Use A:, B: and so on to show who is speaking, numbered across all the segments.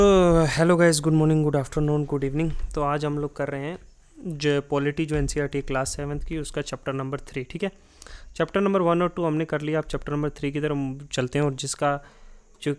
A: Hello guys, good morning, good afternoon, good evening. तो आज हम लोग कर रहे हैं जो पॉलिटी जो एनसीईआरटी क्लास 7th की, उसका चैप्टर नंबर 3। ठीक है, चैप्टर नंबर 1 और 2 हमने कर लिया। अब चैप्टर नंबर 3 की तरफ चलते हैं, और जिसका जो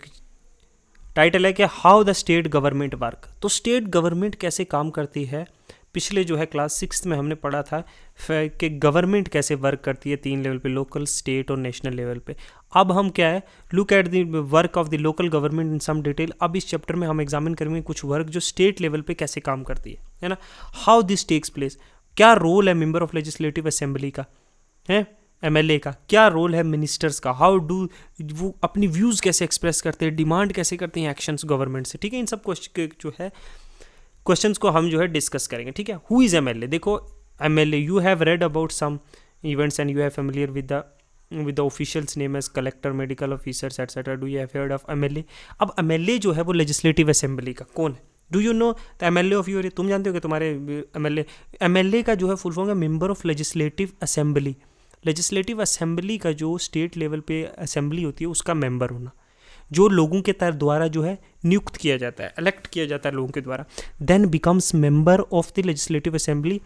A: टाइटल है कि how the state government work. तो स्टेट गवर्नमेंट कैसे काम करती है, पिछले जो है क्लास 6 में हमने पढ़ा था कि गवर्नमेंट कैसे वर्क करती है 3 लेवल पे, लोकल, स्टेट और नेशनल लेवल पे। अब हम क्या है, look at the work of the local government in some detail. अब इस चैप्टर में हम एग्जामिन करेंगे कुछ वर्क जो स्टेट लेवल पे कैसे काम करती है ना। हाउ दिस टेक्स प्लेस, क्या रोल है मेंबर ऑफ लेजिस्लेटिव असेंबली का, है एमएलए का, क्या रोल है मिनिस्टर्स का, हाउ डू वो अपनी व्यूज़ कैसे एक्सप्रेस करते हैं, डिमांड कैसे करते हैं एक्शंस गवर्नमेंट से। ठीक है, इन सब क्वेश्चन जो है क्वेश्चंस को हम जो है डिस्कस करेंगे। ठीक है, हु इज़ एमएलए। देखो MLA, you have read about some events and you have familiar with the officials name as collector, medical officers etcetera. Do you have heard of MLA. अब MLA जो है वो legislative assembly का कौन है, do you know the MLA of your, तुम जानते हो कि तुम्हारे एमएलए का जो है फुल फॉर्म है member of legislative assembly. Legislative assembly का जो स्टेट लेवल पे असेंबली होती है उसका मेंबर होना, जो लोगों के द्वारा जो है नियुक्त किया जाता है, इलेक्ट किया जाता है लोगों के द्वारा, then becomes member of the legislative assembly,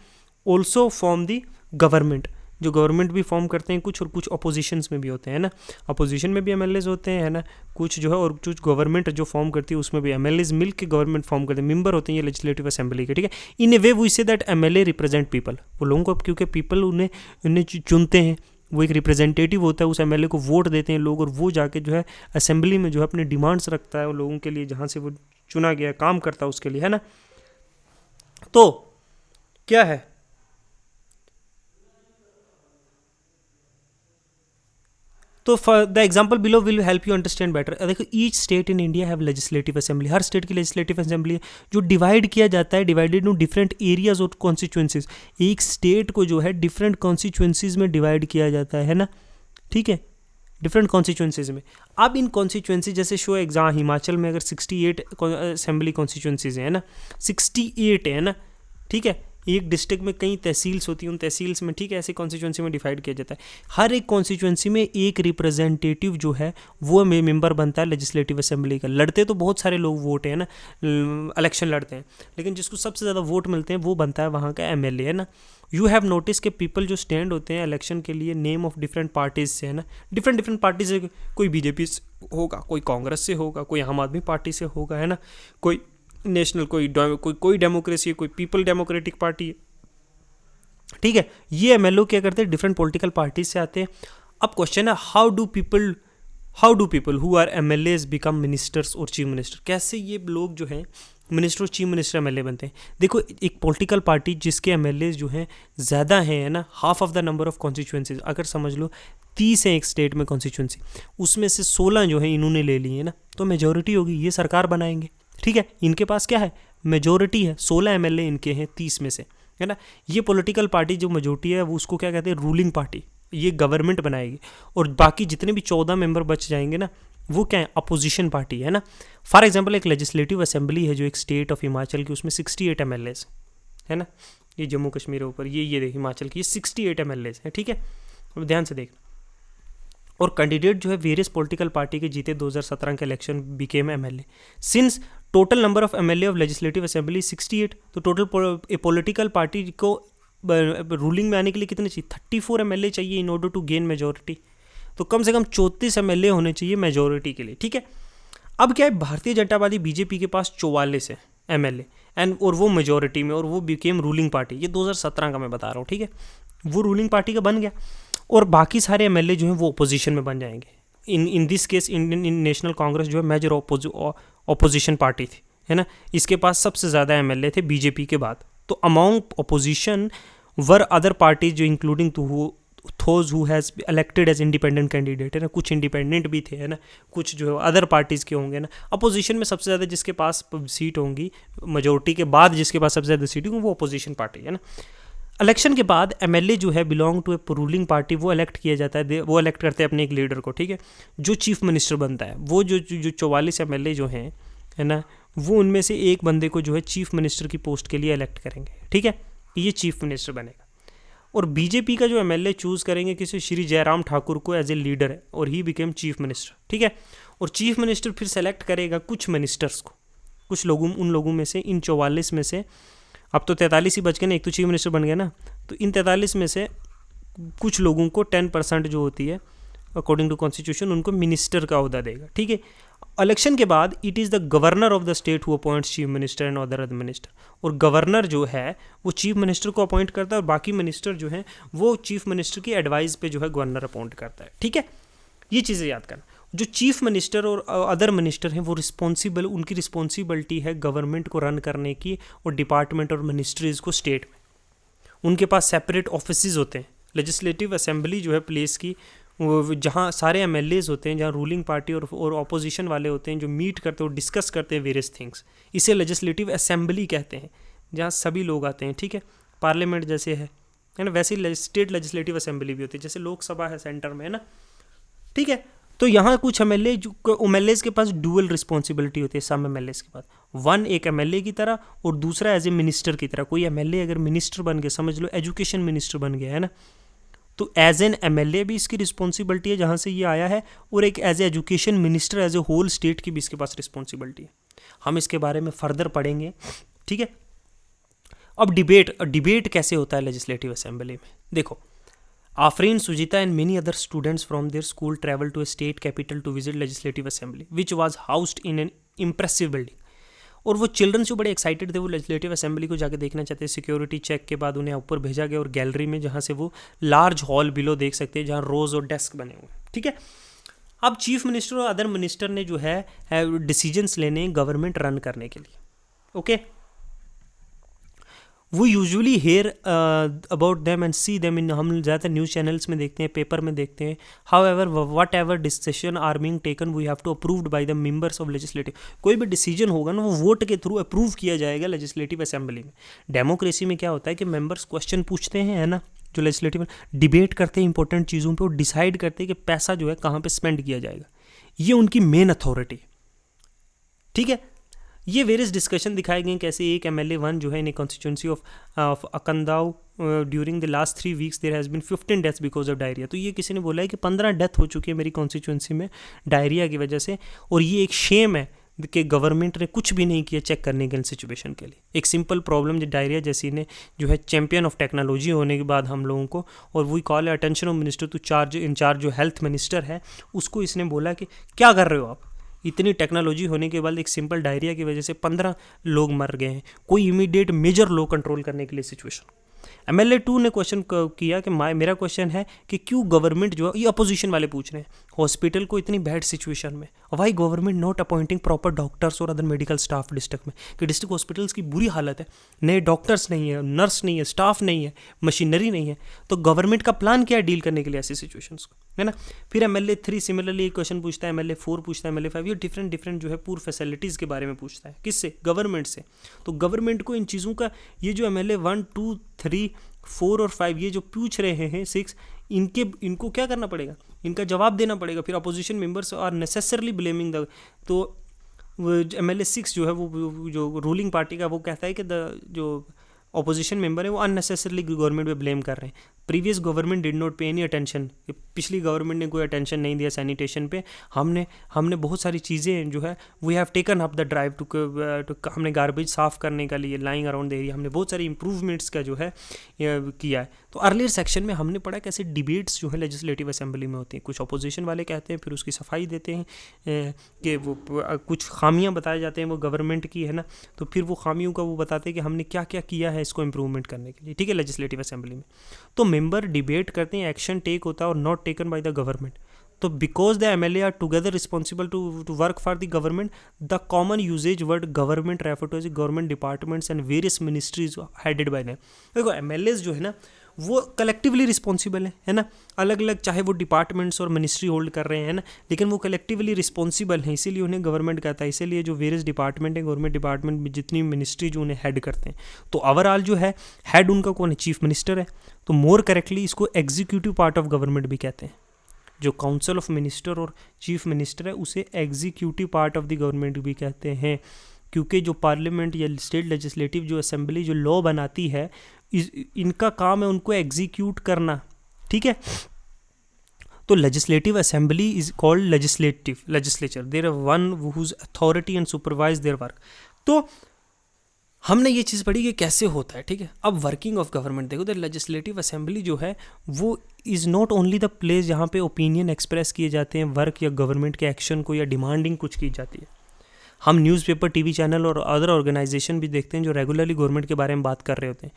A: also form the government. जो गवर्नमेंट भी फॉर्म करते हैं कुछ, और कुछ अपोजिशंस में भी होते हैं ना, अपोजिशन में भी एमएलएज होते हैं, है ना, कुछ जो है, और कुछ गवर्नमेंट जो फॉर्म करती है उसमें भी एमएलएज मिल के गवर्नमेंट फॉर्म करते हैं, मेंबर होते हैं ये लेजिस्लेटिव असेंबली के। ठीक है, in a way we say that MLA represent people, वो लोगों को, क्योंकि पीपल उन्हें चुनते हैं, वो एक रिप्रेजेंटेटिव होता है, उस एमएलए को वोट देते हैं लोग, और वो जाके जो है असेंबली में जो है अपने डिमांड्स रखता है उन लोगों के लिए जहाँ से वो चुना गया, काम करता है उसके लिए, है ना। तो क्या है, तो the example below will help you understand better. देखो, each state in India have legislative assembly, हर स्टेट की लेजिस्लेटिव असेंबली है, जो डिवाइड किया जाता है, डिवाइडेड इन डिफरेंट एरियाज और कॉन्स्टिट्यूंसीज। एक स्टेट को जो है डिफरेंट कॉन्स्टिट्यूंसीज में डिवाइड किया जाता है ना। ठीक है, डिफरेंट कॉन्स्टिट्यूंसीज में। अब इन कॉन्स्टिट्यूंसी, जैसे शो एग्जाम, हिमाचल में अगर 68 असेंबली कॉन्स्टिट्यूंसीज हैं ना, 68 है ना। ठीक है, एक डिस्ट्रिक्ट में कई तहसील्स होती हैं, उन तहसील्स में, ठीक है, ऐसे कॉन्स्टिट्यूंसी में डिवाइड किया जाता है। हर एक कॉन्स्टिट्यूंसी में एक रिप्रेजेंटेटिव जो है वो मेंबर बनता है लेजिस्लेटिव असेंबली का। लड़ते तो बहुत सारे लोग वोट है ना, इलेक्शन लड़ते हैं, लेकिन जिसको सबसे ज़्यादा वोट मिलते हैं वो बनता है वहाँ का एमएलए, है ना। यू हैव नोटिस के पीपल जो स्टैंड होते हैं इलेक्शन के लिए, नेम ऑफ डिफरेंट पार्टीज से, है ना, डिफरेंट पार्टीज से, कोई बीजेपी से होगा, कोई कांग्रेस से होगा, कोई आम आदमी पार्टी से होगा, है ना, कोई नेशनल, कोई डेमोक्रेसी, कोई पीपल डेमोक्रेटिक पार्टी है। ठीक है, ये एमएलओ क्या करते हैं, डिफरेंट पॉलिटिकल पार्टीज से आते हैं। अब क्वेश्चन है, how do people who are MLAs become ministers और चीफ मिनिस्टर। कैसे ये लोग जो हैं मिनिस्टर और चीफ मिनिस्टर एमएलए बनते हैं। देखो, एक पॉलिटिकल पार्टी जिसके एमएलए जो हैं ज़्यादा हैं, है ना, half of the number of constituencies, अगर समझ लो 30 है एक स्टेट में कॉन्स्टिट्यूंसी, उसमें से 16 जो है इन्होंने ले ली है ना, तो मेजोरिटी होगी, ये सरकार बनाएंगे। ठीक है, इनके पास क्या है, मेजोरिटी है, 16 एमएलए इनके हैं 30 में से, है ना। ये पॉलिटिकल पार्टी जो मेजोरिटी है वो उसको क्या कहते हैं, रूलिंग पार्टी, ये गवर्नमेंट बनाएगी, और बाकी जितने भी 14 मेंबर बच जाएंगे ना, वो क्या है, अपोजिशन पार्टी, है ना। फॉर एग्जांपल, एक लेजिस्लेटिव असेंबली है जो एक स्टेट ऑफ हिमाचल की, उसमें 68 एमएलएज है ना, ये जम्मू कश्मीर के ऊपर, ये हिमाचल की 68 एमएलएज है। ठीक है, अब ध्यान से देख, और कैंडिडेट जो है वेरियस पॉलिटिकल पार्टी के जीते 2017 के election became MLA. Since total number of MLA of legislative assembly 68, तो टोटल पॉलिटिकल पार्टी को रूलिंग में आने के लिए कितने चाहिए, 34 एमएलए चाहिए in order to gain majority. तो कम से कम 34 एमएलए होने चाहिए मेजोरिटी के लिए। ठीक है, अब क्या है, भारतीय जनता पार्टी बीजेपी के पास 44 है एमएलए, और वो मेजोरिटी में, और वो बिकेम रूलिंग पार्टी। ये 2017 का मैं बता रहा हूँ। ठीक है, वो रूलिंग पार्टी का बन गया, और बाकी सारे एमएलए जो हैं वो अपोजिशन में बन जाएंगे। In this case Indian national Congress जो है मेजर अपोजिशन पार्टी थी, है ना। इसके पास सबसे ज़्यादा एमएलए थे बीजेपी के बाद। तो among opposition were other parties जो including those who has elected as independent candidate, है ना, कुछ इंडिपेंडेंट भी थे, है ना, कुछ जो है अदर पार्टीज़ के होंगे ना। अपोजिशन में सबसे ज़्यादा जिसके पास सीट होंगी, मेजोरिटी के बाद जिसके पास सबसे ज़्यादा सीट होंगी, वो अपोजिशन पार्टी, है ना। इलेक्शन के बाद एमएलए जो है belong to a ruling party, वो इलेक्ट किया जाता है, वो इलेक्ट करते हैं अपने एक लीडर को। ठीक है, जो चीफ मिनिस्टर बनता है, वो जो 44 एमएलए जो हैं, है ना, वो उनमें से एक बंदे को जो है चीफ मिनिस्टर की पोस्ट के लिए इलेक्ट करेंगे। ठीक है, ये चीफ मिनिस्टर बनेगा, और बीजेपी का जो एमएलए चूज़ करेंगे किसी श्री जयराम ठाकुर को एज ए लीडर है, और ही बिकेम चीफ मिनिस्टर। ठीक है, और चीफ मिनिस्टर फिर सेलेक्ट करेगा कुछ मिनिस्टर्स को, कुछ लोगों उन लोगों में से, इन 44 में से, अब तो 43 ही बच गए ना, एक तो चीफ मिनिस्टर बन गया ना, तो इन 43 में से कुछ लोगों को 10% जो होती है अकॉर्डिंग टू कॉन्स्टिट्यूशन उनको मिनिस्टर का ओहदा देगा, ठीक है। इलेक्शन के बाद it is the governor of the state who appoints chief minister and other minister, और गवर्नर जो है वो चीफ मिनिस्टर को अपॉइंट करता है और बाकी मिनिस्टर जो हैं वो चीफ मिनिस्टर की एडवाइस पे जो है गवर्नर अपॉइंट करता है, ठीक है। ये चीज़ें याद करना। जो चीफ मिनिस्टर और अदर मिनिस्टर हैं वो रिस्पॉन्सिबल, उनकी रिस्पॉन्सिबिलिटी है गवर्नमेंट को रन करने की और डिपार्टमेंट और मिनिस्ट्रीज़ को स्टेट में। उनके पास सेपरेट ऑफिसेज होते हैं। लेजिस्लेटिव असेंबली जो है प्लेस की, जहाँ सारे एमएलएज होते हैं, जहाँ रूलिंग पार्टी और ऑपोजिशन वाले होते हैं, जो मीट करते हैं और डिस्कस करते हैं वेरियस थिंग्स, इसे लेजिस्लेटिव असेंबली कहते हैं, जहाँ सभी लोग आते हैं, ठीक है। पार्लियामेंट जैसे है ना, वैसे ही स्टेट लेजिस्लेटिव असेंबली भी होती है, जैसे लोकसभा है सेंटर में, है ना, ठीक है। तो यहाँ कुछ एमएलएज के पास डुअल रिस्पॉन्सिबिलिटी होती है, सम एमएलएज के पास, वन एक एमएलए की तरह और दूसरा एज ए मिनिस्टर की तरह। कोई एमएलए अगर मिनिस्टर बन गया, समझ लो एजुकेशन मिनिस्टर बन गया, है ना, तो एज एन एमएलए भी इसकी रिस्पॉन्सिबिलिटी है जहाँ से ये आया है, और एक as a education minister as a whole state की भी इसके पास रिस्पॉन्सिबिलिटी है। हम इसके बारे में फर्दर पढ़ेंगे, ठीक है। अब डिबेट कैसे होता है लेजिस्लेटिव असेंबली में, देखो। Afreen, Sujita and many other students from their school traveled to a state capital to visit legislative assembly, which was housed in an impressive building. और वो चिल्ड्रन जो बड़े एक्साइटेड थे, वो लेजिस्लेटिव असेंबली को जाके देखना चाहते हैं। सिक्योरिटी चेक के बाद उन्हें ऊपर भेजा गया और गैलरी में, जहाँ से वो लार्ज हॉल बिलो देख सकते हैं, जहाँ रोज और डेस्क बने हुए हैं, ठीक है। अब चीफ मिनिस्टर और अदर मिनिस्टर ने जो है डिसीजंस लेने गवर्नमेंट रन करने के लिए, ओके। वो usually hear about them and see them in, हम ज़्यादातर न्यूज़ चैनल्स में देखते हैं, पेपर में देखते हैं। However whatever decision are being taken we have to approved by the members of legislative. कोई भी डिसीजन होगा ना, वो वोट के थ्रू अप्रूव किया जाएगा लेजिस्लेटिव असेंबली में। डेमोक्रेसी में क्या होता है कि मेंबर्स क्वेश्चन पूछते हैं, है ना, जो लेजिस्लेटिव में डिबेट करते हैं इंपॉर्टेंट चीज़ों पर, और डिसाइड करते हैं कि पैसा जो है कहाँ पर स्पेंड किया जाएगा। ये उनकी मेन अथॉरिटी, ठीक है। ये वेरियस डिस्कशन दिखाए गए कैसे एक एमएलए वन जो है इन ए कॉन्स्टिट्यूंसी ऑफ अकंदाव during the last 3 weeks there has been 15 deaths because of diarrhoea. तो ये किसी ने बोला है कि 15 डेथ हो चुकी है मेरी कॉन्स्टिट्यूंसी में डायरिया की वजह से, और ये एक शेम है कि गवर्नमेंट ने कुछ भी नहीं किया चेक करने के सिचुएशन के लिए। एक सिंपल प्रॉब्लम जो डायरिया जैसी ने जो है चैंपियन ऑफ टेक्नोलॉजी होने के बाद हम लोगों को, और we call attention of minister to in charge जो हेल्थ मिनिस्टर है उसको इसने बोला कि क्या कर रहे हो आप, इतनी टेक्नोलॉजी होने के बाद एक सिंपल डायरिया की वजह से 15 लोग मर गए हैं, कोई इमीडिएट मेजर लो कंट्रोल करने के लिए सिचुएशन। एमएलए 2 ने क्वेश्चन किया कि मेरा क्वेश्चन है कि क्यों गवर्नमेंट जो ये अपोजिशन वाले पूछ रहे हैं हॉस्पिटल को इतनी बैड सिचुएशन में, why government not appointing proper doctors और अदर मेडिकल स्टाफ डिस्ट्रिक्ट में, कि डिस्ट्रिक्ट हॉस्पिटल्स की बुरी हालत है, नए डॉक्टर्स नहीं है, नर्स नहीं है, स्टाफ नहीं है, मशीनरी नहीं है, तो गवर्नमेंट का प्लान क्या है डील करने के लिए ऐसी सिचुएशंस को, है ना। फिर एमएलए 3 सिमिलरली क्वेश्चन पूछता है, एमएलए 4 पूछता है, एमएलए 5 ये डिफरेंट जो है पूरी फैसिलिटीज़ के बारे में पूछता है, किससे, गवर्नमेंट से। तो गवर्नमेंट को इन चीज़ों का, ये जो एमएलए 1, 2, 3, 4 और 5 ये जो पूछ रहे हैं 6, इनको क्या करना पड़ेगा, इनका जवाब देना पड़ेगा। फिर opposition members are necessarily blaming the, तो एमएलए 6 जो है वो जो रूलिंग पार्टी का वो कहता है कि जो अपोजिशन मेंबर है वो अननेसेसरली गवर्नमेंट पे ब्लेम कर रहे हैं। प्रीवियस गवर्नमेंट डिड नॉट पे एनी अटेंशन, पिछली गवर्नमेंट ने कोई अटेंशन नहीं दिया सैनिटेशन पे। हमने बहुत सारी चीज़ें जो है we have taken up the drive to हमने गार्बेज साफ़ करने का लिए लाइंग अराउंड द एरिया, हमने बहुत सारी इंप्रूवमेंट्स का जो है किया है। तो अर्लियर सेक्शन में हमने पढ़ा कैसे डिबेट्स जो है लेजिस्लेटिव असेंबली में होती हैं, कुछ अपोजिशन वाले कहते हैं, फिर उसकी सफाई देते हैं कि वो कुछ खामियां बताए जाते हैं वो गवर्नमेंट की, है ना, तो फिर वो खामियों का वो बताते हैं कि हमने क्या क्या किया है इसको इम्प्रूवमेंट करने के लिए, ठीक है, लेजिस्लेटिव असेंबली में। तो मेंबर डिबेट करते हैं, एक्शन टेक होता है और not taken by the government. तो because the MLA are together responsible to work for the government, the common usage word government refer to as government departments and various ministries headed by them. देखो MLAs जो है ना वो collectively responsible है ना, अलग अलग चाहे वो डिपार्टमेंट्स और मिनिस्ट्री होल्ड कर रहे हैं ना, लेकिन वो कलेक्टिवली रिस्पॉन्सिबल हैं, इसीलिए उन्हें गवर्नमेंट कहता है। इसीलिए जो वेरियस डिपार्टमेंट है, गवर्नमेंट डिपार्टमेंट में जितनी मिनिस्ट्री जो उन्हें हेड करते हैं, तो ओवरऑल जो है हेड उनका कौन है, चीफ मिनिस्टर है। तो मोर करेक्टली इसको एग्जीक्यूटिव पार्ट ऑफ गवर्नमेंट भी कहते हैं। जो काउंसिल ऑफ मिनिस्टर और चीफ मिनिस्टर है उसे executive part of the government भी कहते हैं, क्योंकि जो पार्लियामेंट या स्टेट लेजिस्लेटिव जो असेंबली जो लॉ बनाती है इनका काम है उनको एग्जीक्यूट करना, ठीक है। तो legislative assembly is called legislature, there are one whose authority and supervise their work. तो हमने ये चीज़ पढ़ी कि कैसे होता है, ठीक है। अब वर्किंग ऑफ गवर्नमेंट देखो, द लेजिस्लेटिव असेंबली जो है वो is not only the place जहाँ पे ओपिनियन एक्सप्रेस किए जाते हैं वर्क या गवर्नमेंट के एक्शन को या डिमांडिंग कुछ की जाती है। हम न्यूज़पेपर, टीवी चैनल और अदर ऑर्गेनाइजेशन भी देखते हैं जो रेगुलरली गवर्नमेंट के बारे में बात कर रहे होते हैं।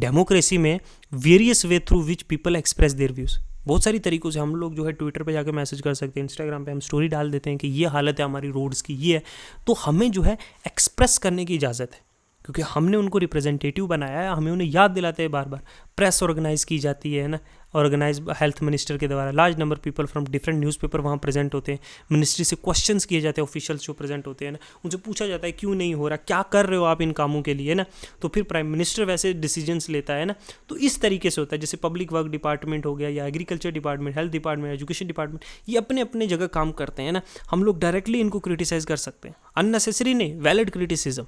A: डेमोक्रेसी में various way through which people express their views, बहुत सारी तरीक़ों से हम लोग जो है ट्विटर पे जाकर मैसेज कर सकते हैं, इंस्टाग्राम पे हम स्टोरी डाल देते हैं कि ये हालत है हमारी रोड्स की, ये है। तो हमें जो है एक्सप्रेस करने की इजाज़त है, क्योंकि हमने उनको रिप्रेजेंटेटिव बनाया है, हमें उन्हें याद दिलाते हैं बार बार। प्रेस ऑर्गेनाइज की जाती है ना, ऑर्गेनाइज हेल्थ मिनिस्टर के द्वारा, large number people from different newspaper वहाँ प्रेजेंट होते हैं। मिनिस्ट्री से क्वेश्चंस किए जाते हैं, ऑफिशियल्स जो प्रेजेंट होते हैं ना, उनसे पूछा जाता है क्यों नहीं हो रहा, क्या कर रहे हो आप इन कामों के लिए ना। तो फिर प्राइम मिनिस्टर वैसे डिसीजंस लेता है ना। तो इस तरीके से होता है, जैसे पब्लिक वर्क डिपार्टमेंट हो गया या agriculture department, health department, education department, ये अपने अपने जगह काम करते हैं ना। हम लोग डायरेक्टली इनको क्रिटिसाइज़ कर सकते हैं, अननेसेसरी नहीं, वैलिड क्रिटिसिज्म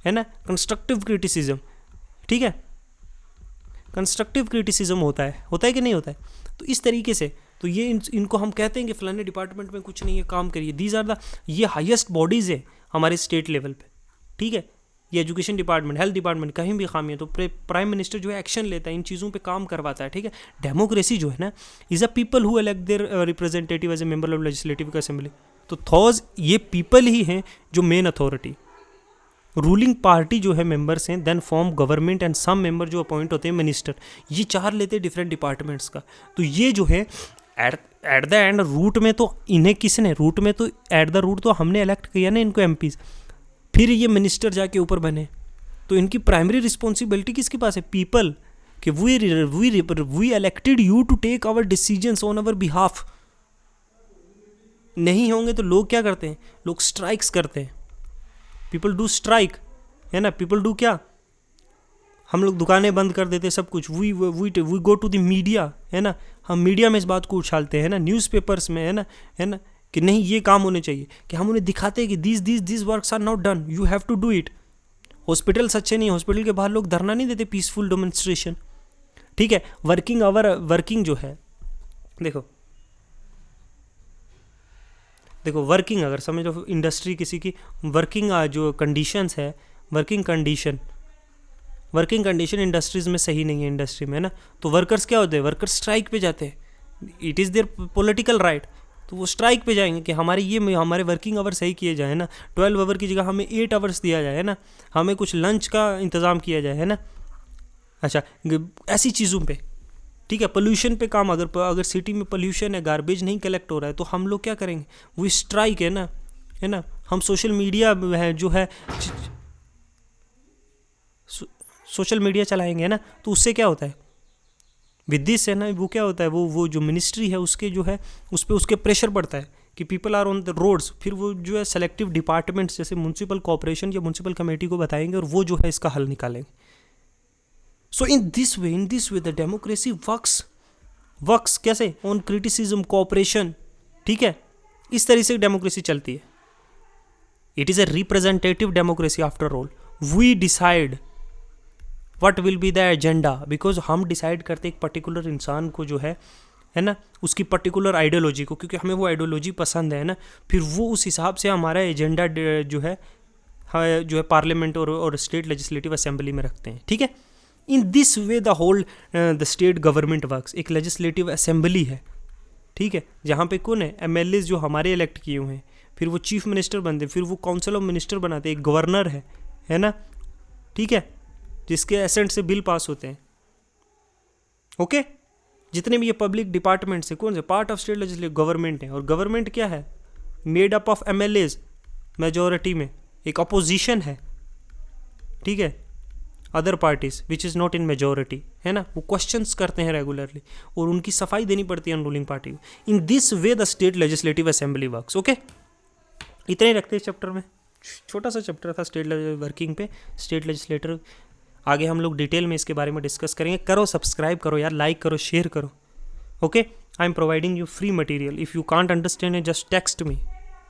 A: है ना, कंस्ट्रक्टिव क्रिटिसिज्म, ठीक है। कंस्ट्रक्टिव क्रिटिसिज्म होता है कि नहीं होता है। तो इस तरीके से तो ये इनको हम कहते हैं कि फलाने डिपार्टमेंट में कुछ नहीं है, काम करिए। दीज आर द, ये हाईएस्ट बॉडीज़ है हमारे स्टेट लेवल पे, ठीक है। ये एजुकेशन डिपार्टमेंट, हेल्थ डिपार्टमेंट, कहीं भी खामी है तो प्राइम मिनिस्टर जो है एक्शन लेता है, इन चीज़ों पे काम करवाता है, ठीक है। डेमोक्रेसी जो है ना is a people who elect their representative as a member of legislative assembly. तो थॉज ये पीपल ही हैं जो मेन अथॉरिटी, रूलिंग पार्टी जो है मेंबर्स हैं, then form government and some member जो अपॉइंट होते हैं मिनिस्टर, ये चार लेते हैं डिफरेंट डिपार्टमेंट्स का। तो ये जो है एट द एंड रूट में तो इन्हें किसने, रूट में तो एट द रूट तो हमने इलेक्ट किया ना इनको एमपीज, फिर ये मिनिस्टर जाके ऊपर बने। तो इनकी प्राइमरी रिस्पॉन्सिबिलिटी किसके पास है, पीपल, कि we elected you to take our decisions on our behalf. नहीं होंगे तो लोग क्या करते हैं, लोग स्ट्राइक्स करते हैं, पीपल डू स्ट्राइक, है ना। पीपल डू क्या, हम लोग दुकानें बंद कर देते, सब कुछ। We go to the media, है ना, हम मीडिया में इस बात को उछालते हैं ना, न्यूज़पेपर्स में, है ना, कि नहीं ये काम होने चाहिए, कि हम उन्हें दिखाते हैं कि this works are not done, you have to do it. Hospital अच्छे नहीं, हॉस्पिटल के बाहर लोग धरना नहीं देते, पीसफुल डेमोन्स्ट्रेशन, ठीक है। वर्किंग जो है, देखो वर्किंग, अगर समझो इंडस्ट्री किसी की वर्किंग जो कंडीशंस है, वर्किंग कंडीशन इंडस्ट्रीज़ में सही नहीं है, इंडस्ट्री में, है ना। तो वर्कर्स क्या होते हैं, वर्कर्स स्ट्राइक पे जाते हैं, it is there political right. तो वो स्ट्राइक पे जाएंगे कि हमारे वर्किंग आवर सही किए जाए ना, 12 आवर की जगह हमें 8 आवर्स दिया जाए, है ना, हमें कुछ लंच का इंतज़ाम किया जाए, है ना। अच्छा, ऐसी चीज़ों पे, ठीक है। पोल्यूशन पे काम, अगर सिटी में पोल्यूशन है, गार्बेज नहीं कलेक्ट हो रहा है, तो हम लोग क्या करेंगे, वो स्ट्राइक, है ना। हम सोशल मीडिया है जो है, सोशल मीडिया चलाएंगे, है ना। तो उससे क्या होता है, विद से ना, वो क्या होता है, वो जो मिनिस्ट्री है उसके जो है उस पर उसके प्रेशर पड़ता है कि people are on the roads. फिर वो जो है सेलेक्टिव डिपार्टमेंट्स जैसे म्यूनसिपल कॉर्पोरेशन या म्यूनसिपल कमेटी को बताएंगे और वो जो है इसका हल निकालेंगे। So in this way the democracy works कैसे, ऑन क्रिटिसिज्म, कोऑपरेशन, ठीक है। इस तरह से डेमोक्रेसी चलती है। It is a representative democracy after all. We decide what will be the agenda, because हम डिसाइड करते एक पर्टिकुलर इंसान को जो है ना, उसकी पर्टिकुलर आइडियोलॉजी को, क्योंकि हमें वो आइडियोलॉजी पसंद है ना, फिर वो उस हिसाब से हमारा एजेंडा जो है पार्लियामेंट और स्टेट लेजिस्लेटिव असेंबली में रखते हैं, ठीक है। In this way the whole the state government works. एक लेजिस्लेटिव असेंबली है, ठीक है, जहाँ पे कौन है, MLAs जो हमारे इलेक्ट किए हुए हैं, फिर वो चीफ मिनिस्टर बनते हैं, फिर वो काउंसिल ऑफ मिनिस्टर बनाते हैं, एक गवर्नर है ना, ठीक है, जिसके एसेंट से बिल पास होते हैं, ओके। जितने भी ये पब्लिक डिपार्टमेंट्स है, कौन से part of state legislative government है। और गवर्नमेंट क्या है, made up of MLAs majority में, एक अपोजिशन है, ठीक है, other parties which is not in majority, है ना। वो क्वेश्चंस करते हैं रेगुलरली और उनकी सफाई देनी पड़ती है रूलिंग पार्टी को। इन this way the state legislative assembly works, okay. इतने ही रखते हैं चैप्टर में, छोटा सा चैप्टर था स्टेट वर्किंग पे, स्टेट लेजिस्लेटर। आगे हम लोग डिटेल में इसके बारे में डिस्कस करेंगे। करो सब्सक्राइब करो यार, लाइक करो, शेयर करो, okay. I am providing you free material. If you can't understand just text me,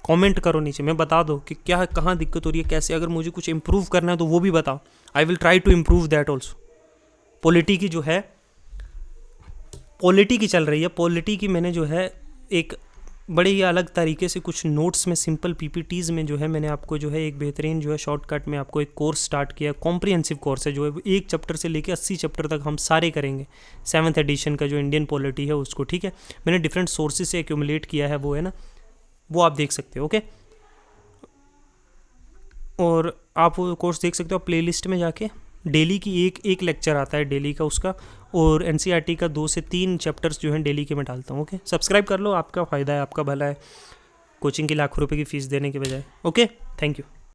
A: comment करो नीचे, मैं बता दो कि क्या कहाँ दिक्कत हो रही है, कैसे। अगर मुझे कुछ इम्प्रूव करना है तो वो भी बताओ, I will try to improve that also. Polity की जो है, पॉलिटी की चल रही है, पॉलिटी की मैंने जो है एक बड़े ही अलग तरीके से कुछ नोट्स में, सिंपल पीपीटीज़ में जो है मैंने आपको जो है एक बेहतरीन जो है शॉर्टकट में आपको एक कोर्स स्टार्ट किया, कॉम्प्रिहेंसिव कोर्स है जो है 1 चैप्टर से लेके 80 चैप्टर तक हम सारे करेंगे, 7th एडिशन का जो इंडियन पॉलिटी है उसको, ठीक है। मैंने डिफरेंट सोर्सेज से एक्यूमुलेट किया है, वो है ना, वो आप देख सकते हो, ओके। और आप वो कोर्स देख सकते हो प्लेलिस्ट में जाके। डेली की एक लेक्चर आता है डेली का उसका, और एनसीईआरटी का 2 से 3 चैप्टर्स जो हैं डेली के मैं डालता हूँ, ओके। सब्सक्राइब कर लो, आपका फ़ायदा है, आपका भला है, कोचिंग की लाखों रुपए की फ़ीस देने के बजाय, ओके। Thank you.